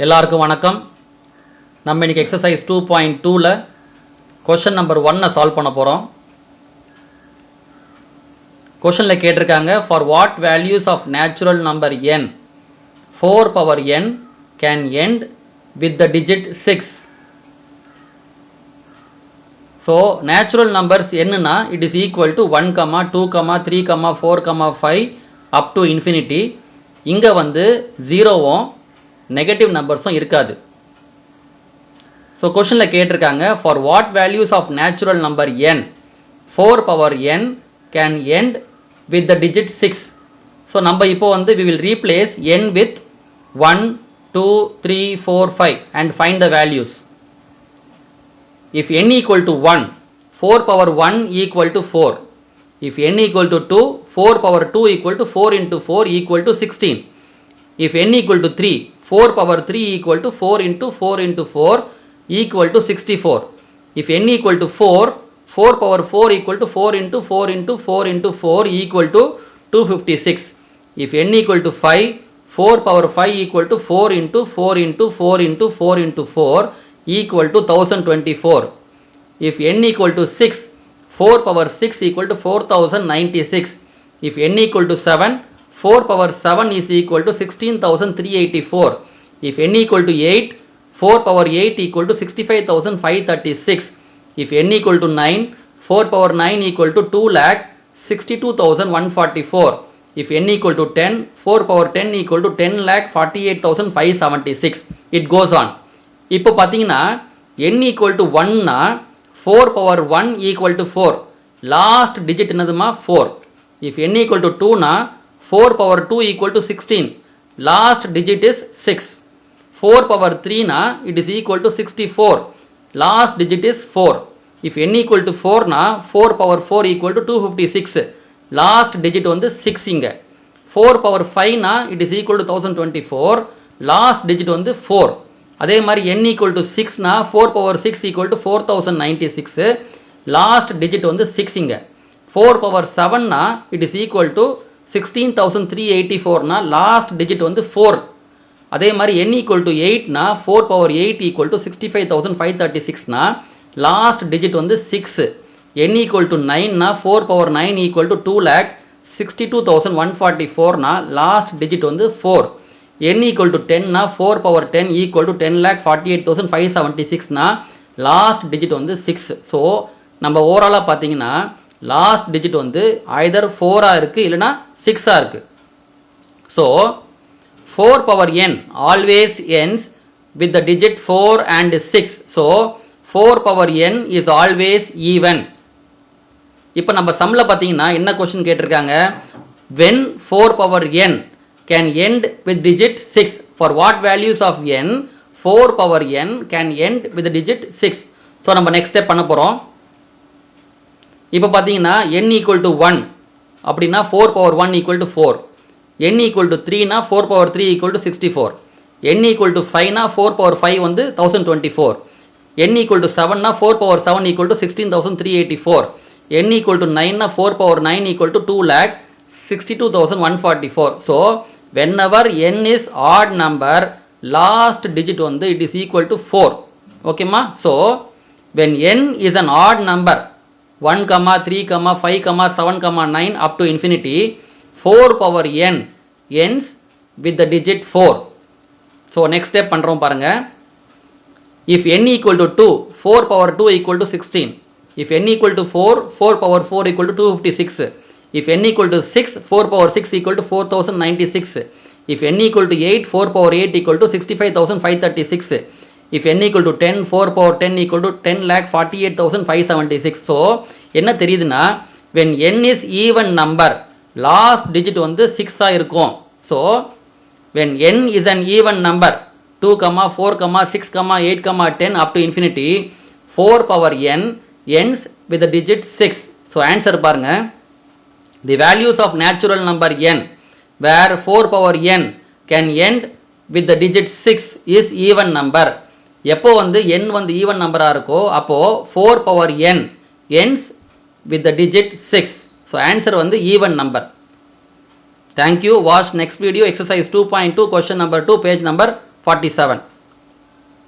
எல்லாருக்கும் வணக்கம். நம்ம இன்னைக்கு எக்ஸசைஸ் 2.2ல क्वेश्चन நம்பர் 1 சால்வ் பண்ண போறோம். क्वेश्चनல கேட்டிருக்காங்க for what values of natural number n 4 power n can end with the digit 6. So natural numbers n na it is equal to 1, 2, 3, 4, 5 up to infinity. இங்க வந்து 0வும் negative நம்பர்ஸும் இருக்காது. So கொஷனில் கேட்டிருக்காங்க for what values of natural number n 4 power n can end with the digit 6. So நம்ம இப்போ வந்து we will replace n with 1, 2, 3, 4, 5 and find the values. If n equal to 1 4 power 1 equal to 4. If n equal to 2 4 power 2 equal to 4 into 4 equal to 16. If n equal to 3 4 power 3 equal to 4 into 4 into 4 equal to 64. If n equal to 4 4 power 4 equal to 4 into 4 into 4 into 4 equal to 256. If n equal to 5 4 power 5 equal to 4 into 4 into 4 into 4 into 4 equal to 1024. If n equal to 6 4 power 6 equal to 4096. If n equal to 7 4 power 7 is equal to 16384. If n equal to 8 4 power 8 equal to 65536. If n equal to 9 4 power 9 equal to 2,62,144. If n equal to 10 4 power 10 equal to 10,48,576. It goes on. இப்போ பார்த்தீங்கன்னா n equal to 1 னா 4 power 1 equal to 4. Last digit என்னதுமா 4. If n equal to 2 னா 4 power 2 equal to 16. Last digit is 6. 4 power 3 na it is equal to 64. Last digit is 4. If n equal to 4 na 4 power 4 equal to 256. Last digit வந்து 6 இங்க. 4 power 5 na it is equal to 1024. Last digit வந்து 4. அதே மாதிரி n equal to 6 na 4 power 6 equal to 4096. Last digit வந்து 6 இங்க. 4 power 7 na it is equal to 16,384 na last digit வந்து 4. அதே மாதிரி n equal to 8 na 4 power 8 equal to 65,536 na last digit வந்து 6. n equal to 9 na 4 power 9 equal to 2,62,144 na last digit வந்து 4. n equal to 10 na 4 power 10 equal to 10,48,576 na last digit வந்து 6. So நம்ம ஓவராலாக பார்த்தீங்கன்னா last digit வந்து either 4 இருக்கு இல்லைனா 6 இருக்கு. So 4 power n always ends with the digit 4 and 6. So 4 power n is always even. இப்போ நம்ம சம்ல பார்த்தீங்கன்னா என்ன क्वेश्चन கேட்டிருக்காங்க when 4 power n can end with digit 6 for what values of n 4 power n can end with the digit 6. So நம்ம next step பண்ண போகிறோம். இப்போ பார்த்தீங்கன்னா n equal to 1 அப்படின்னா 4 power 1 equal to 4. n equal to 3 னா 4 power 3 equal to 64. n equal to 5 னா 4 power 5 வந்து 1024. n equal to 7 னா 4 power 7 equal to 16,384. n equal to 9 னா 4 power 9 equal to 2,62,144. So whenever n is odd number last digit வந்து it is equal to 4. ஓகேமா? So when n is an odd number 1, 3, 5, 7, 9 up to infinity 4 power n ends with the digit 4. So next step பண்றோம் பாருங்க. If n equal to 2 4 power 2 equal to 16. If n equal to 4 4 power 4 equal to 256. If n equal to 6 4 power 6 equal to 4096. If n equal to 8 4 power 8 equal to 65,536. If n equal to 10 4 power 10 equal to 10,48,576. So என்ன தெரியுதுன்னா when n is even number last digit வந்து 6 இருக்கும். So when n is an even number 2, 4, 6, 8, 10 up to infinity 4 power n ends with the digit 6. So answer பாருங்க the values of natural number n where 4 power n can end with the digit 6 is even number. எப்போ வந்து n வந்து even நம்பரா இருக்கோ அப்போ 4 power n ends with the digit 6. So answer வந்து even number. Thank you. Watch next video exercise 2.2 question number 2 page number 47.